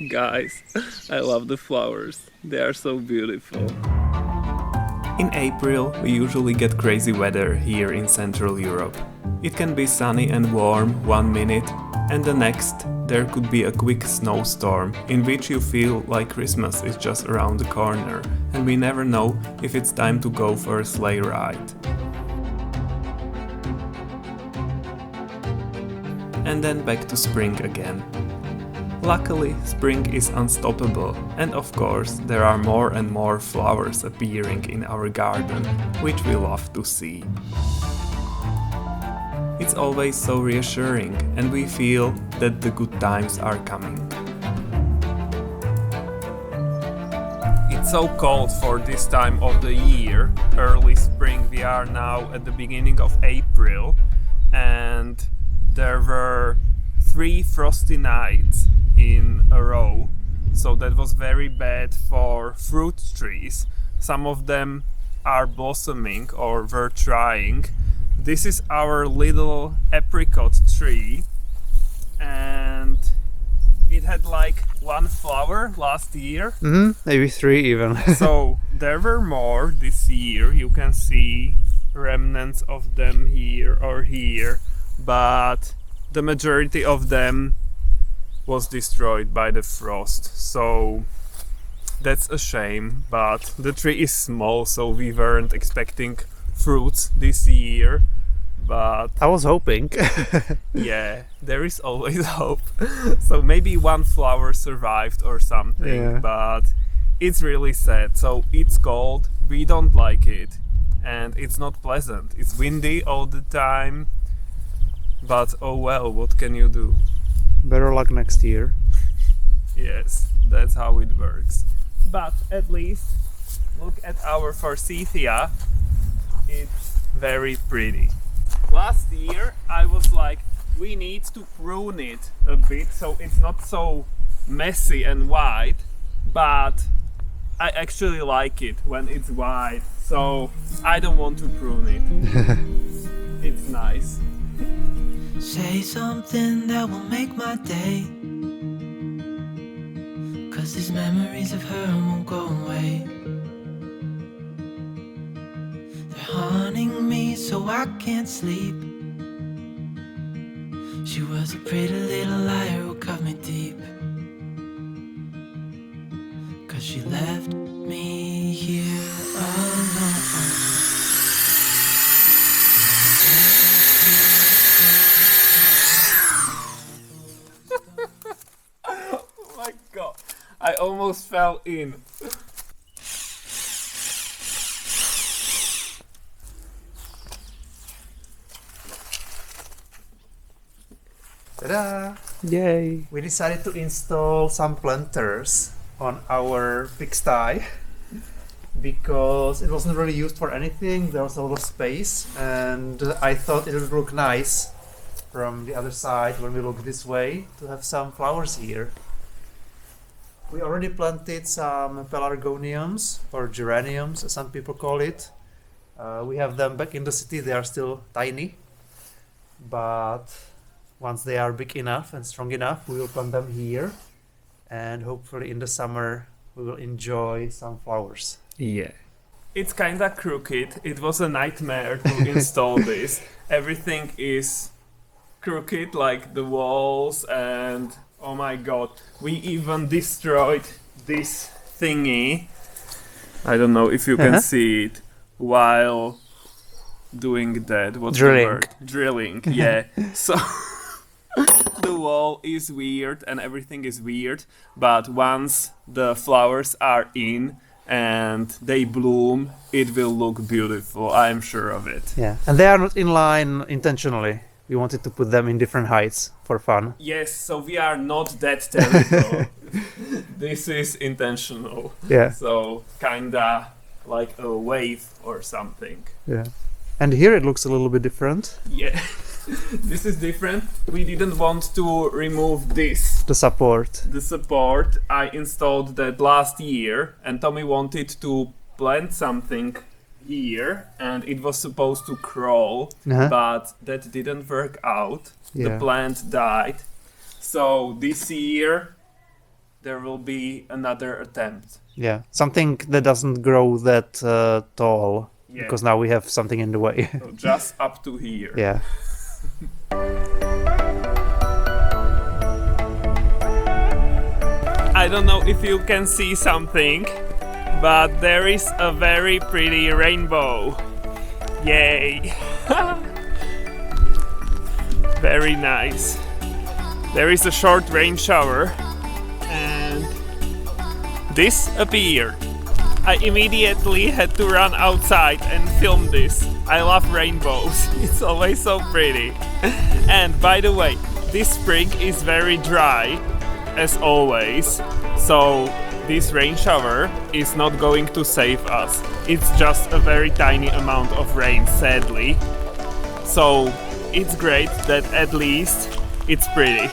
Guys, I love the flowers. They are so beautiful. In April, we usually get crazy weather here in Central Europe. It can be sunny and warm 1 minute, and the next there could be a quick snowstorm in which you feel like Christmas is just around the corner, and we never know if it's time to go for a sleigh ride. And then back to spring again. Luckily, spring is unstoppable, and of course, there are more and more flowers appearing in our garden, which we love to see. It's always so reassuring, and we feel that the good times are coming. It's so cold for this time of the year, early spring. We are now at the beginning of April, and there were 3 frosty nights in a row, so that was very bad for fruit trees. Some of them are blossoming or were trying. This is our little apricot tree, and it had like 1 flower last year. Maybe 3 even. So there were more this year. You can see remnants of them here or here, but the majority of them was destroyed by the frost, so that's a shame. But the tree is small, so we weren't expecting fruits this year, but I was hoping. yeah, there is always hope. So maybe 1 flower survived or something, Yeah. but it's really sad. So it's cold, we don't like it, and it's not pleasant. It's windy all the time, but oh well, what can you do? Better luck next year. Yes, that's how it works. But at least look at our forsythia. It's very pretty. Last year I was like, we need to prune it a bit so it's not so messy and white, but I actually like it when it's white, so I don't want to prune it. It's nice. Say something that will make my day, 'cause these memories of her won't go away. They're haunting me so I can't sleep. She was a pretty little liar who cut me deep, 'cause she left me here alone. My God, I almost fell in. Ta-da! Yay! We decided to install some planters on our pigsty because it wasn't really used for anything. There was a lot of space, and I thought it would look nice from the other side when we look this way to have some flowers here. We already planted some pelargoniums or geraniums, as some people call it. We have them back in the city. They are still tiny, but once they are big enough and strong enough, we will plant them here, and hopefully in the summer we will enjoy some flowers. Yeah. It's kinda crooked. It was a nightmare to install this. Everything is crooked, like the walls, and oh my God, we even destroyed this thingy. I don't know if you can see it while doing that. What's Drilling. the word? Drilling, yeah. So the wall is weird and everything is weird, but once the flowers are in and they bloom, it will look beautiful. I'm sure of it. Yeah, and they are not in line intentionally. We wanted to put them in different heights for fun. Yes, so we are not that terrible. This is intentional. Yeah, So kinda like a wave or something. yeah. And here it looks a little bit different. Yeah. This is different. We didn't want to remove this. The support. The support, I installed that last year, and Tommy wanted to plant something here, and it was supposed to crawl, Uh-huh. but that didn't work out. Yeah. The plant died. So this year there will be another attempt. Yeah, something that doesn't grow that tall, Yeah. because now we have something in the way. So just up to here. Yeah. I don't know if you can see something, but there is a very pretty rainbow. Yay! Very nice. There is a short rain shower and this appeared. I immediately had to run outside and film this. I love rainbows. It's always so pretty. And by the way, this spring is very dry, as always. So this rain shower is not going to save us. It's just a very tiny amount of rain, sadly. So it's great that at least it's pretty.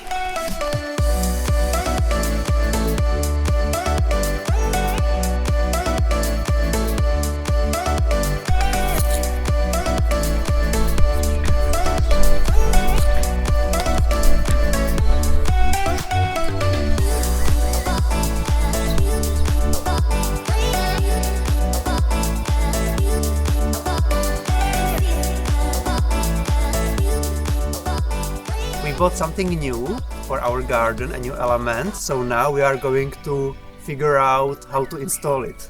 We bought something new for our garden, a new element, so now we are going to figure out how to install it.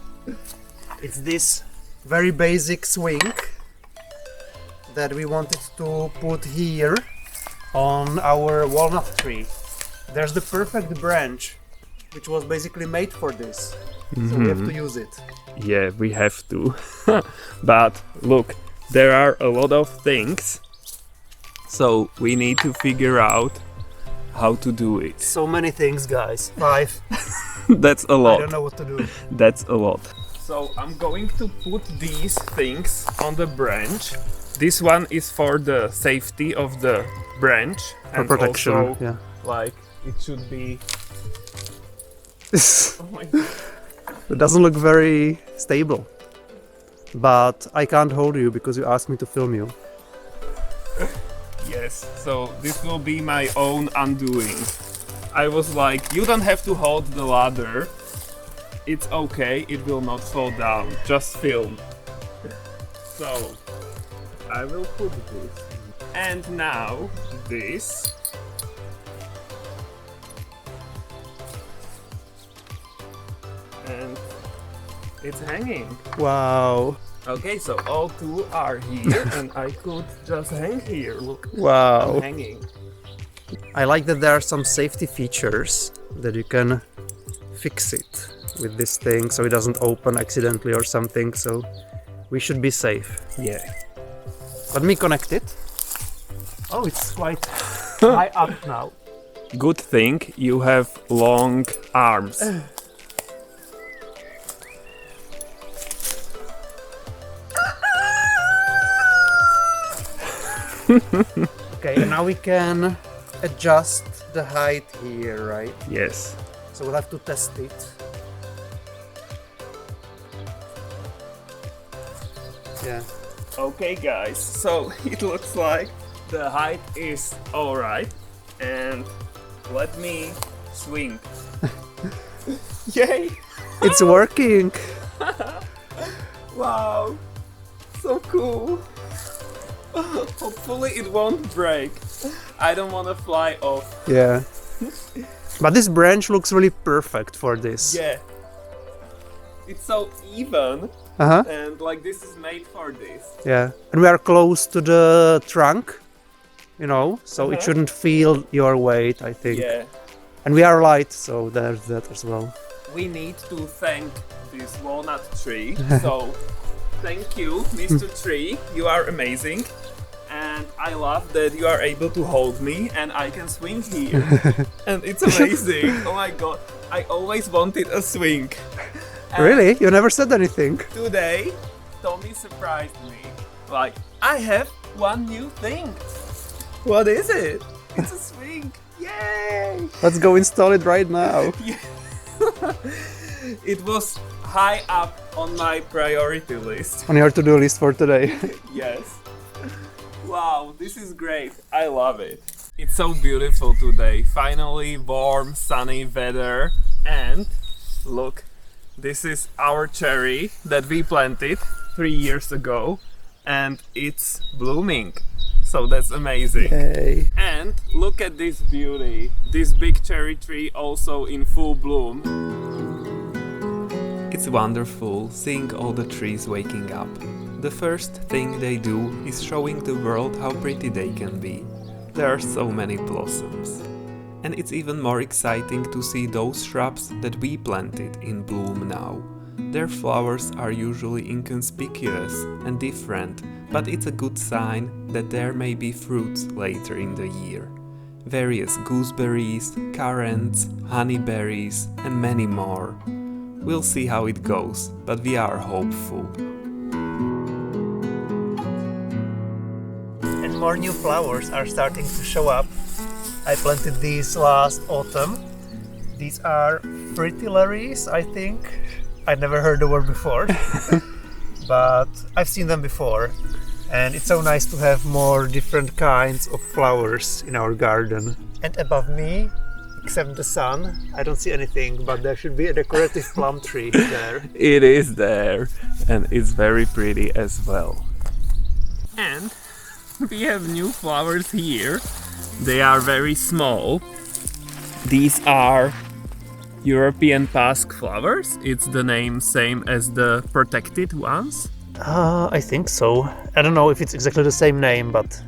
It's this very basic swing that we wanted to put here on our walnut tree. There's the perfect branch which was basically made for this, so we have to use it. Yeah, we have to. But look, there are a lot of things. So we need to figure out how to do it. So many things, guys. 5. That's a I lot. don't know what to do. That's a lot. So I'm going to put these things on the branch. This one is for the safety of the branch. For and protection, also, yeah. like, it should be... It Oh my god. doesn't look very stable. But I can't hold you because you asked me to film you. Yes, so this will be my own undoing. I was like, you don't have to hold the ladder. It's okay, it will not fall down. Just film. So, I will put this. And now, this. And it's hanging. Wow. Okay, so all two are here and I could just hang here. Look, Wow. I'm hanging. I like that there are some safety features that you can fix it with this thing so it doesn't open accidentally or something, so we should be safe. Yeah. Let me connect it. Oh, it's quite high up now. Good thing you have long arms. Okay, and now we can adjust the height here, right? Yes. So we'll have to test it. Yeah. Okay guys, so it looks like the height is alright and let me swing. Yay! It's working! Wow! So cool! Hopefully it won't break. I don't want to fly off. Yeah. But this branch looks really perfect for this. Yeah. It's so even Uh-huh. and like this is made for this. Yeah. And we are close to the trunk, you know, so it Uh-huh. shouldn't feel your weight, I think. Yeah. And we are light, so there's that as well. We need to thank this walnut tree. So thank you, Mr. Tree. You are amazing. And I love that you are able to hold me and I can swing here. And it's amazing. Oh my god. I always wanted a swing. And Really? You never said anything. today, Tommy surprised me. Like, I have one new thing. What is it? It's a swing. Yay! Let's go install it right now. It was high up on my priority list. On your to-do list for today. Yes. Wow, this is great. I love it. It's so beautiful today. Finally warm, sunny weather. And look, this is our cherry that we planted 3 years ago. And it's blooming. So that's amazing. Yay. And look at this beauty. This big cherry tree also in full bloom. It's wonderful seeing all the trees waking up. The first thing they do is showing the world how pretty they can be. There are so many blossoms. And it's even more exciting to see those shrubs that we planted in bloom now. Their flowers are usually inconspicuous and different, but it's a good sign that there may be fruits later in the year. Various gooseberries, currants, honeyberries, and many more. We'll see how it goes, but we are hopeful. And more new flowers are starting to show up. I planted these last autumn. These are fritillaries, I think. I never heard the word before, but I've seen them before. And it's so nice to have more different kinds of flowers in our garden. And above me, except the sun, I don't see anything, but there should be a decorative plum tree there. It is there, and it's very pretty as well. And we have new flowers here. They are very small. These are European pasque flowers. It's the name same as the protected ones. I think so. I don't know if it's exactly the same name, but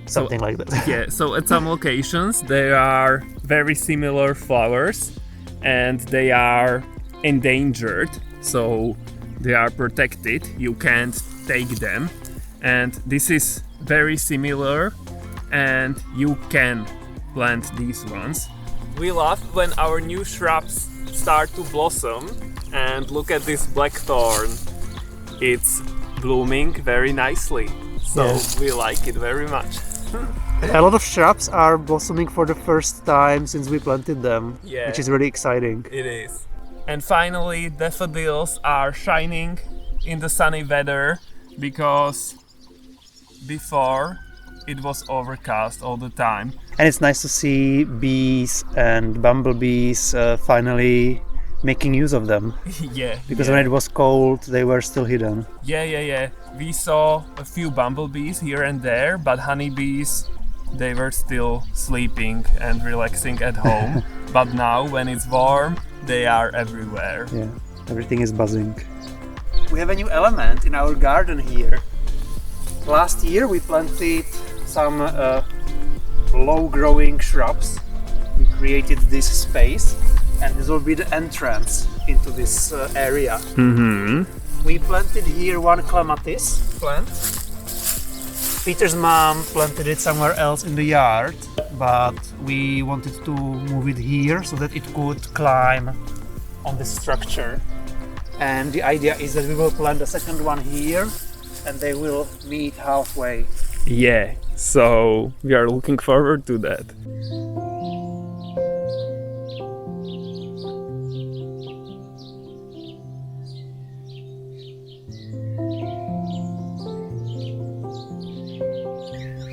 something like that. Yeah, so at some locations there are very similar flowers and they are endangered, so they are protected, you can't take them. And this is very similar and you can plant these ones. We love when our new shrubs start to blossom, and look at this blackthorn. It's blooming very nicely, so Yeah. we like it very much. A lot of shrubs are blossoming for the first time since we planted them, Yeah. which is really exciting. It is. And finally, daffodils are shining in the sunny weather because before it was overcast all the time. And it's nice to see bees and bumblebees finally making use of them. Yeah. Because yeah. when it was cold, they were still hidden. Yeah. We saw a few bumblebees here and there, but honeybees, they were still sleeping and relaxing at home. But now, when it's warm, they are everywhere. Yeah, everything is buzzing. We have a new element in our garden here. Last year we planted some low-growing shrubs. We created this space, and this will be the entrance into this area. Mm-hmm. We planted here one clematis plant. Peter's mom planted it somewhere else in the yard, but we wanted to move it here so that it could climb on the structure. And the idea is that we will plant a second one here, and they will meet halfway. Yeah, so we are looking forward to that.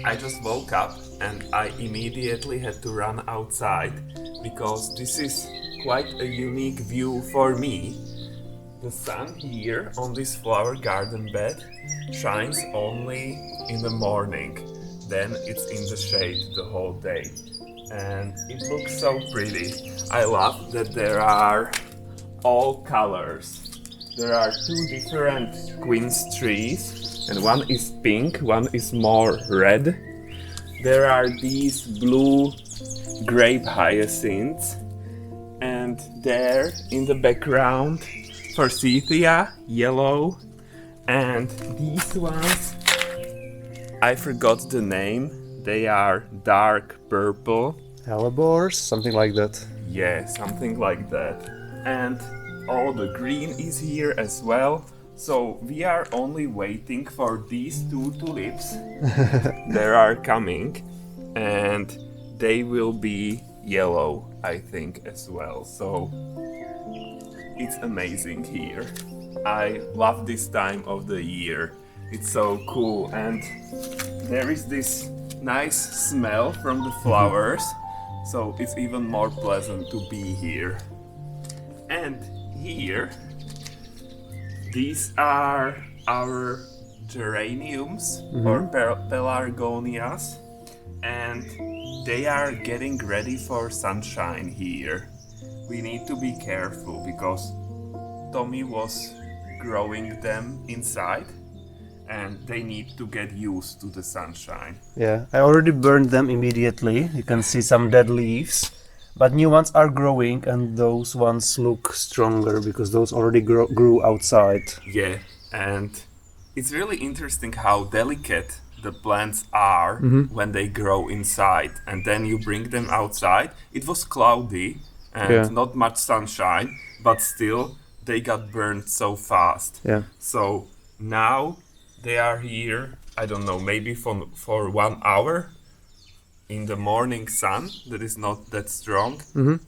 I just woke up and I immediately had to run outside because this is quite a unique view for me. The sun here on this flower garden bed shines only in the morning, then it's in the shade the whole day, and it looks so pretty. I love that there are all colors. There are two different quince trees, and one is pink, one is more red. There are these blue grape hyacinths, and there in the background forsythia, yellow, and these ones, I forgot the name, they are dark purple. Hellebores, something like that. Yeah, something like that. And all the green is here as well. So we are only waiting for these two tulips. They are coming and they will be yellow, I think, as well. So it's amazing here. I love this time of the year. It's so cool, and there is this nice smell from the flowers, so it's even more pleasant to be here. And here, these are our geraniums or pelargonias, and they are getting ready for sunshine here. We need to be careful because Tommy was growing them inside and they need to get used to the sunshine. Yeah, I already burned them immediately. You can see some dead leaves, but new ones are growing and those ones look stronger because those already grew outside. Yeah, and it's really interesting how delicate the plants are when they grow inside, and then you bring them outside. It was cloudy and not much sunshine, but still they got burned so fast. Yeah. So now they are here, I don't know, maybe for 1 hour in the morning sun that is not that strong,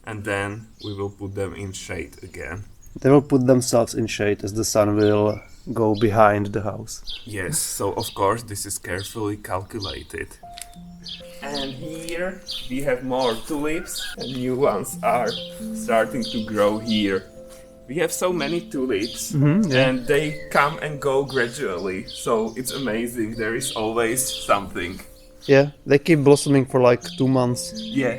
and then we will put them in shade again. They will put themselves in shade as the sun will go behind the house. Yes, so of course this is carefully calculated. And here we have more tulips, and new ones are starting to grow here. We have so many tulips, and they come and go gradually, so it's amazing. There is always something. Yeah, they keep blossoming for like 2 months. Yeah.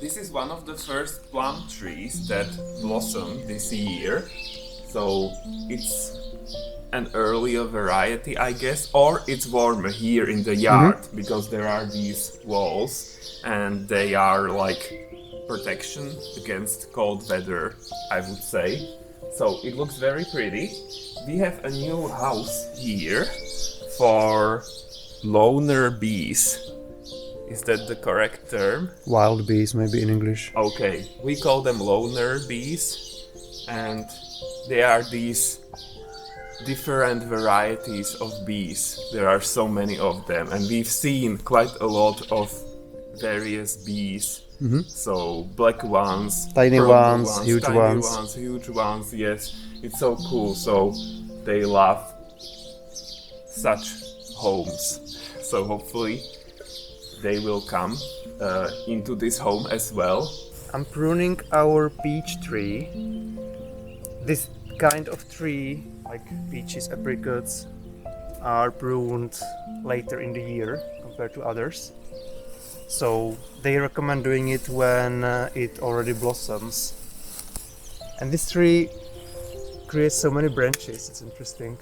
This is one of the first plum trees that blossomed this year, so it's an earlier variety, I guess, or it's warmer here in the yard because there are these walls and they are like protection against cold weather, I would say. So it looks very pretty. We have a new house here for loner bees. Is that the correct term? Wild bees, maybe in English. Okay, we call them loner bees, and they are these different varieties of bees. There are so many of them, and we've seen quite a lot of various bees. So black ones, Tiny purple ones, huge huge ones, yes. It's so cool, so they love such homes. So hopefully they will come into this home as well. I'm pruning our peach tree. This kind of tree, like peaches, apricots, are pruned later in the year compared to others. So they recommend doing it when it already blossoms. And this tree creates so many branches, it's interesting.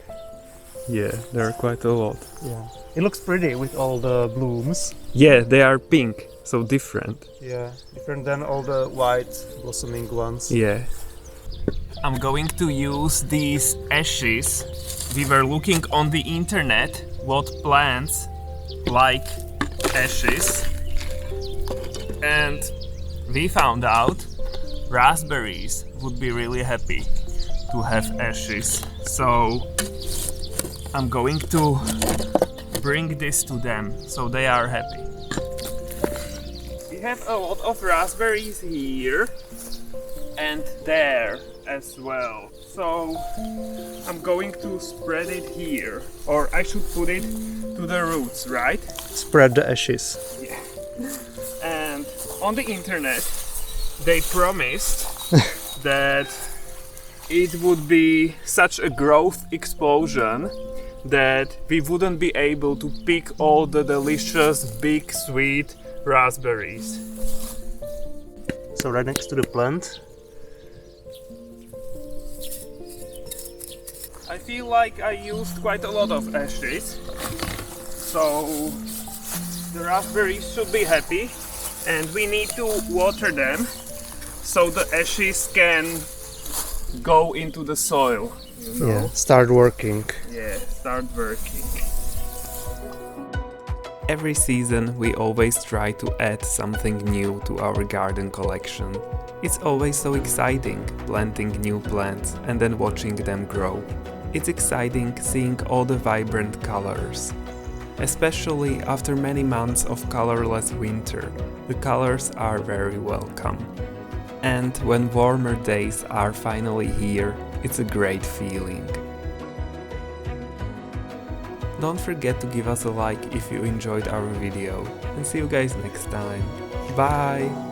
Yeah, there are quite a lot. Yeah. It looks pretty with all the blooms. Yeah, they are pink, so different. Yeah, different than all the white blossoming ones. Yeah. I'm going to use these ashes. We were looking on the internet what plants like ashes, and we found out raspberries would be really happy to have ashes. So I'm going to bring this to them so they are happy. We have a lot of raspberries here and there as well. So I'm going to spread it here, or I should put it to the roots, right? Spread the ashes. Yeah. And on the internet they promised that it would be such a growth explosion that we wouldn't be able to pick all the delicious big sweet raspberries. So right next to the plant. I feel like I used quite a lot of ashes, so the raspberries should be happy, and we need to water them so the ashes can go into the soil. You know? Yeah, start working. Yeah, start working. Every season we always try to add something new to our garden collection. It's always so exciting planting new plants and then watching them grow. It's exciting seeing all the vibrant colors. Especially after many months of colorless winter, the colors are very welcome. And when warmer days are finally here, it's a great feeling. Don't forget to give us a like if you enjoyed our video, and see you guys next time. Bye!